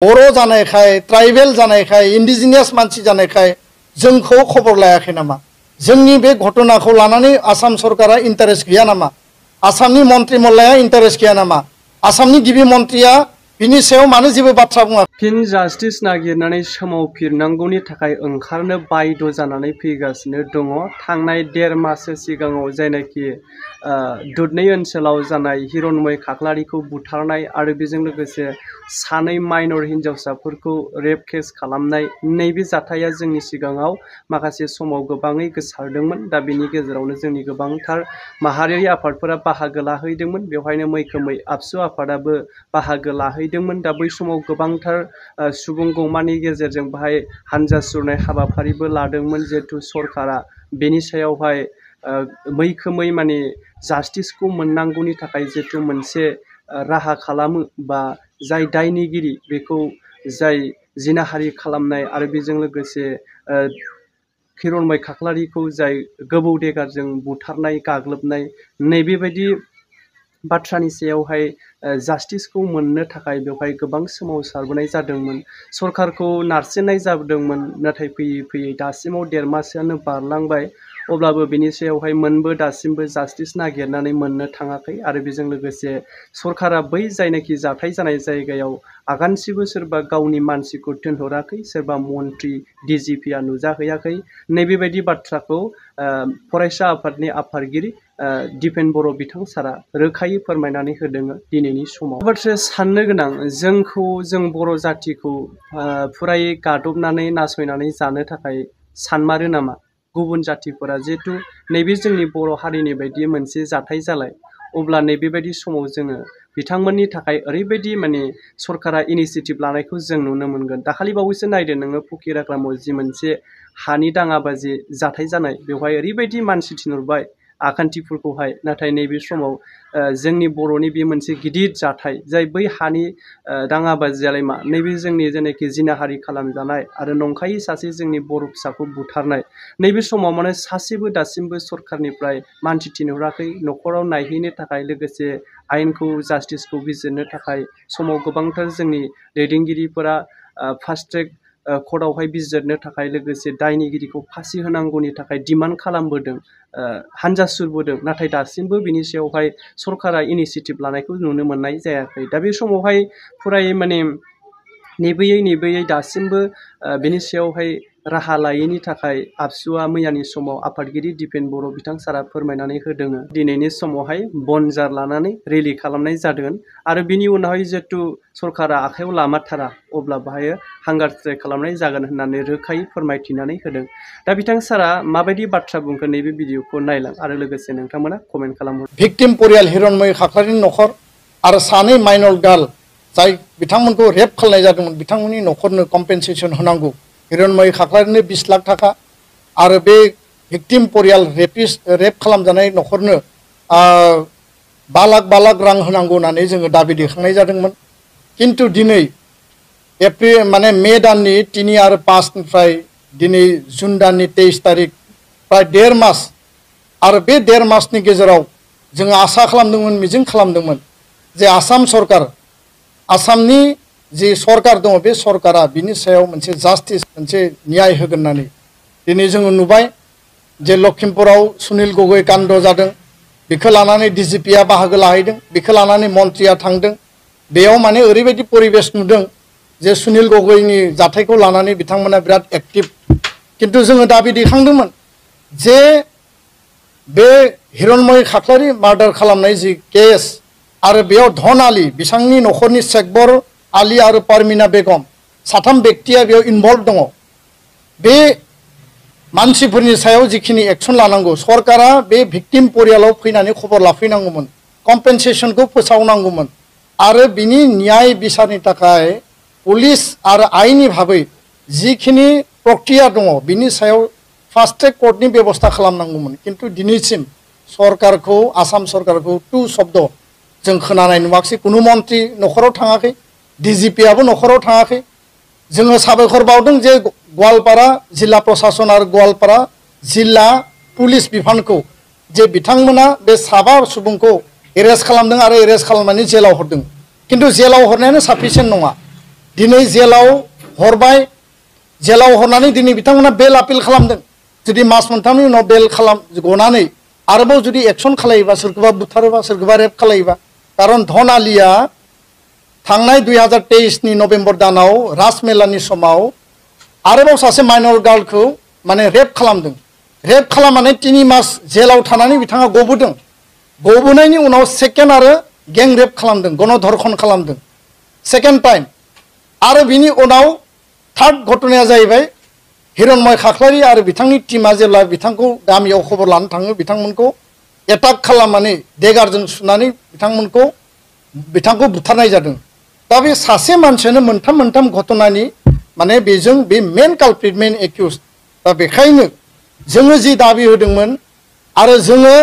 बर' जानायखाय ट्राइबेल जानायखाय इन्डिजिनियास मानसि जानायखाय जोंखौ खबर लायाखै नामा? जोंनि बे घटनाखौ लानानै आसाम सरकारा इन्टारेस्ट गैया नामा? आसामनि मन्त्रि मल्लाया इन्टारेस्ट गैया नामा? आसामनि गिबि मन्त्रिया बिनि सायाव मानो जेबो बाथ्रा बुङा? फिन जास्टिस नागिरनानै सोमावफिननांगौनि थाखाय ओंखारनो बायद' जानानै फैगासिनो दङ। थांनाय 1.5 माससो सिगाङाव जायनाखि दुधनै ओनसोलाव जानाय हिरनमय खाख्लारिखौ बुथारनाय आरो बेजों लोगोसे सानै माइनर हिन्जावसाफोरखौ रेप केस खालामनाय नैबे जाथाया जोंनि सिगाङाव माखासे समाव गोबाङै गोसारदोंमोन। दा बेनि गेजेरावनो जोंनि गोबांथार माहारियारि आफादफोरा बाहागो लाहैदोंमोन। बेवहायनो मैखोमै आबसु आफादाबो बाहागो लाहैदोंमोन। दा बै समाव गोबांथार सुबुं गौमानि गेजेरजों बाहाय हान्जा सुरनाय हाबाफारिबो लादोंमोन। जिहेतु सरकारा बेनि सायावहाय मैखोमै माने जास्टिसखौ मोननांगौनि थाखाय जिहेतु मोनसे राहा खालामो बा जाय दायनिगिरि बेखौ जाय जिनाहारि खालामनाय आरो बेजों लोगोसे हिरनमय खाख्लारिखौ जाय गोबौ देगारजों बुथारनाय गाग्लोबनाय नैबेबायदि बाथ्रानि सायावहाय जास्टिसखौ मोननो थाखाय बेवहाय गोबां सोमावसारबोनाय जादोंमोन। सरकारखौ नारसिननाय जादोंमोन। नाथाय फैयै फैयै दासिमाव 1.5 मासआनो बारलांबाय। अब्लाबो बेनि सायावहाय दासिमबो जास्टिस नागिरनानै मोननो थाङाखै। आरो बेजों लोगोसे सरकारा बै जायनाखि जाथाय जानाय जायगायाव आगानसेबो सोरबा गावनि मानसिखौ दोनहराखै, सोरबा मन्त्रि DGPआ नुजाहैयाखै। नैबेबायदि बाथ्राखौ फरायसा आफादनि आफादगिरि दिपेन बर' बिथां सारा रोखायै फोरमायनानै होदों दिनैनि समाव। बाथ्राया साननो गोनां, जों बर' जाथिखौ फुरायै गादबनानै नासयनानै जानो थाखाय सानमारो नामा? गुबुन जातिफोरा जिहेतु नैबे जोंनि बर' हारिनि बायदि मोनसे जाथाय जालाय, अब्ला नैबेबायदि समाव जोङो बिथांमोननि थाखाय ओरैबायदि माने सरकारा इनिसियेटिभ लानायखौ जों नुनो मोनगोन। दाखालि बावैसो नायदो नोङो फुकिराग्रामाव जि मोनसे हानि दाङाबाजि जाथाय जानाय, बेवहाय ओरैबायदि मानसि थिनहरबाय आखान्थिफोरखौहाय। नाथाय नैबे समाव जोंनि बर'नि बे मोनसे गिदिर जाथाय जाय बै हानि दाङाबाजियालाय मा, नैबे जोंनि जेनाखि जिनाहारि खालामजानाय आरो नंखायै सासे जोंनि बर' फिसाखौ बुथारनाय, नैबे समाव माने सासेबो दासिमबो सरकारनिफ्राय मानसि थिनहराखै न'खराव नायहैनो थाखाय, लोगोसे आयेनखौ जास्टिसखौ बिजिरनो थाखाय। समाव गोबांथार जोंनि दैदेनगिरिफोरा फास्ट ट्रेक कर्टआवहाय बिजिरनो थाखाय, लोगोसे दायनिगिरिखौ फासि होनांगौनि थाखाय डिमान्ड खालामबोदों, हान्जा सुरबोदों। नाथाय दासिमबो बिनि सायावहाय सरकारा इनिसियेटिभ लानायखौ नुनो मोननाय जायाखै। दा बे समावहाय फुरायै माने नेबोयै दासिमबो बेनि सायावहाय राहा लायैनि थाखाय आबसुआ मैयानि समाव आफादगिरि दिपेन बर' बिथां सारा फोरमायनानै होदों। दिनैनि समावहाय बनजार लानानै रेलि खालामनाय जादों आरो बिनि उनावहाय जिहेतु सरकारा आखायाव लामारथारा, अब्ला बाहाय हांगार स्ट्राइक खालामनाय जागोन होननानै रोखायै फोरमायथिनानै होदों। दा बिथां सारा माबायदि बाथ्रा बुंखो नैबे भिडिअखौ नायलां आरो लोगोसे नोंथांमोना कमेन्ट खालामहर। भिक्टिम परियाल हिरनमय खाख्लारिनि न'खर आरो सानै माइनर गार्ल जाय बिथांमोनखौ रेप खालामनाय जादोंमोन, बिथांमोननि न'खरनो कम्पेनसेसन होनांगौ। हिरनमय खाख्लारिनो 20 लाख थाखा आरो बे भिक्टिम परियाल रेप खालामजानाय न'खरनो 5 लाख रां होनांगौ होननानै जोङो दाबि दैखांनाय जादोंमोन। किन्तु दिनै मे दाननि 3 आरो 5 निफ्राय दिनै जुन दाननि 23 तारिख प्राय 1.5 मास आरो बे 1.5 मासनि गेजेराव जोङो आसा खालामदोंमोन, मिजिं खालामदोंमोन जे आसाम सरकार, आसामनि जि सरकार दङ, बे सरकारा बिनि सायाव मोनसे जास्टिस, मोनसे न्याय होगोन होननानै। दिनै जोङो नुबाय जे लखिमपुराव सुनिल गगৈ कान्ड जादों, बेखौ लानानै DGPआ बाहागो लाहैदों, बेखौ लानानै मन्त्रिया थांदों। बेयाव माने ओरैबायदि परिबेस नुदों जे सुनिल गगैनि जाथायखौ लानानै बिथांमोना बिराद एक्टिभ। किन्तु जोङो दाबि दैखांदोंमोन जे बे हिरनमय खाख्लारि मार्डार खालामनाय जि केस आरो बेयाव धन आली, बिथांनि न'खरनि शेखबर आली आरो पारमिना बेगम, 3 बेक्तिया बेयाव इनभल्भ दङ। बे मानसिफोरनि सायाव जिखिनि एक्सन लानांगौ, सरकारा बे भिक्टिम परियालाव फैनानै खबर लाफैनांगौमोन, कम्पेनसेसनखौ फोसावनांगौमोन आरो बिनि न्याय बिसारनि थाखाय पुलिस आरो आयेननि भाबै जिखिनि प्रक्रिया दङ बिनि सायाव फास्ट ट्रेक कर्टनि बेबस्था खालामनांगौमोन। किन्तु दिनैसिम सरकारखौ, आसाम सरकारखौ टु शब्द जों खोनानाय नुवाखै। कुनु मन्त्रि न'खराव थाङाखै, DGPआबो न'खराव थाङाखै। जोङो साबायखर बावदों जे गवालपारा जिल्ला प्रशासन आरो गवालपारा जिल्ला पुलिस बिफानखौ जे बिथांमोना बे 7 सुबुंखौ एरेस्ट खालामदों आरो एरेस्ट खालामनानै जेलाव हरदों। किन्तु जेलाव हरनायानो साफिसियेन्ट नङा। दिनै जेलाव हरबाय जेलाव हरनानै दिनै बिथांमोना बेल आपिल खालामदों जुदि मास मोनथामनि उनाव बेल खालाम गनानै आरोबाव जुदि एक्सन खालायोबा सोरखौबा बुथारोबा सोरखौबा रेप खालायोबा खारन धन आलिया थांनाय 2023 नि नभेम्बर दानाव राजमेलानि समाव आरोबाव सासे माइनर गार्लखौ माने रेप खालामदों रेप खालामनानै 3 मास जेलाव थानानै बिथाङा गबोदों गबोनायनि उनाव सेकेन्ड आरो गें रेप खालामदों गणधर्षण खालामदों सेकेन्ड टाइम आरो बिनि उनाव थार्ड घटनाया जाहैबाय हिरण्मय खाख्लारि आरो बिथांनि टीमा जेब्ला बिथांखौ गामियाव खबर लानो थाङो बिथांमोनखौ एटाक खालामनानै देगारजों सुनानै बिथांखौ बुथारनाय जादों दा बे सासे मानसियानो मोनथाम घटनानि माने बेजों बे मेन कालप्रिट मेन एक्यूज दा बेखायनो जोङो जि दाबि होदोंमोन आरो जोङो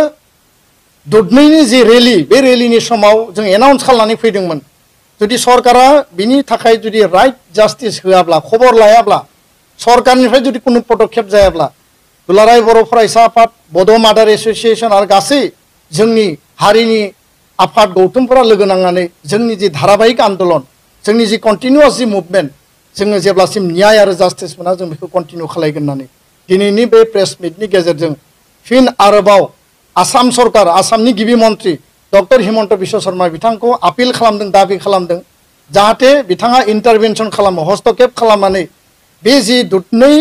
दुधनैनि जि रेली बे रेलीनि समाव जों एनाउन्स खालामनानै फैदोंमोन जुदि सरकारा बिनि थाखाय जुदि राइट जास्टिस होआब्ला खबर लायाब्ला सरकारनिफ्राय जुदि कोनो पदक्षेप जायाब्ला दुलाराय बर' फरायसा आफाद बड' मादार एसोसिएशन आरो गासै जोंनि हारिनि आफाद गौथुमफोरा लोगो नांनानै जोंनि जि धाराबाहिक आन्दोलन जोंनि जि कन्टिनिउआस जि मुभमेन्ट जोङो जेब्लासिम न्याय आरो जास्टिस मोना जों बेखौ कन्टिनिउ खालायगोन होननानै दिनैनि बे प्रेस मिटनि गेजेरजों फिन आरोबाव आसाम सरकार आसामनि गिबि मन्त्रि डक्टर हिमन्त बिश्व शर्मा बिथांखौ आपिल खालामदों दाबि खालामदों जाहाथे बिथाङा इन्टारभेनसन खालामो हस्तक्षेप खालामनानै बे जि दुधनै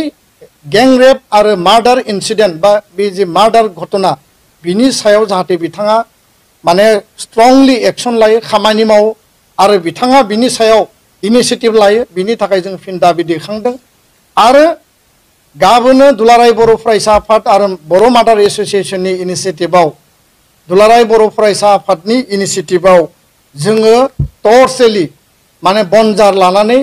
गें रेप आरो मार्डार इन्सिडेन्ट बा बे जि मार्डार घटना बिनि सायाव जाहाथे बिथाङा माने स्ट्रंलि एक्सन लायो खामानि मावो आरो बिथाङा बिनि सायाव इनिशिएटिभ लायो बिनि थाखाय जों फिन दाबि दैखांदों आरो गाबोनो दुलाराय बर' फरायसा आफाद आरो बर' मादार एसोसिएशननि इनिशिएटिभआव दुलाराय बर' फरायसा आफादनि इनिशिएटिभआव जोङो टर्चेलि माने बनजार लानानै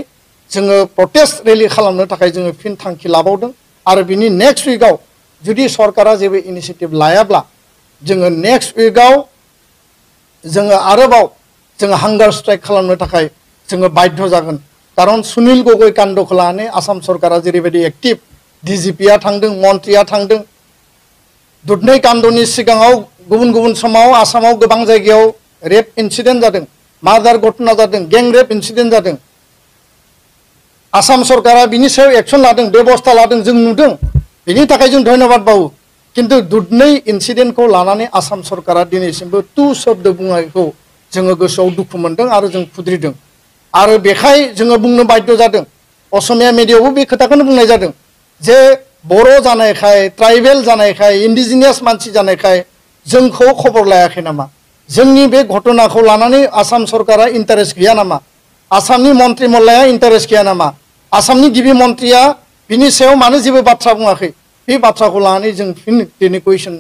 जोङो प्रटेस्ट रेली खालामनो थाखाय जोङो फिन थांखि लाबावदों आरो बिनि नेक्स्ट उइकआव जुदि सरकारा जेबो इनिशिएटिभ लायाब्ला जोङो नेक्स्ट उइकआव जोङो आरोबाव जोङो हांगार स्ट्राइक खालामनो थाखाय जोङो बाध्य जागोन खारन सुनील गगৈ काण्डखौ लानानै आसाम सरकारा जेरैबायदि एक्टिभ डिजिपिआ थांदों मन्त्रिया थांदों दुधनै काण्डनि सिगाङाव गुबुन समाव आसामाव गोबां जायगायाव रेप इन्सिडेन्ट जादों मार्डार घटना जादों गें रेप इन्सिडेन्ट जादों आसाम सरकारा बिनि सायाव एक्सन लादों बेबस्था लादों जों नुदों बिनि थाखाय जों धन्यबाद बावो किन्तु दुधनै इन्सिडेन्टखौ लानानै आसाम सरकारा दिनैसिमबो तु शब्द बुंनायखौ जोङो गोसोआव दुखु मोनदों आरो जों खुद्रिदों आरो बेखाय जोङो बुंनो बाध्य जादों असमिया मिडियायावबो बे खोथाखौनो बुंनाय जादों जे बर' जानायखाय ट्राइबेल जानायखाय इन्डिजिनियास मानसि जानायखाय जोंखौ खबर लायाखै नामा जोंनि बे घटनाखौ लानानै आसाम सरकारा इन्टारेस्ट गैया नामा आसामनि मन्त्रि मल्लाया इन्टारेस्ट गैया नामा आसामनि गिबि मन्त्रिया बिनि सायाव मानो जेबो बाथ्रा बुङाखै बे बाथ्राखौ लानानै जों फिन दिनै कुइसन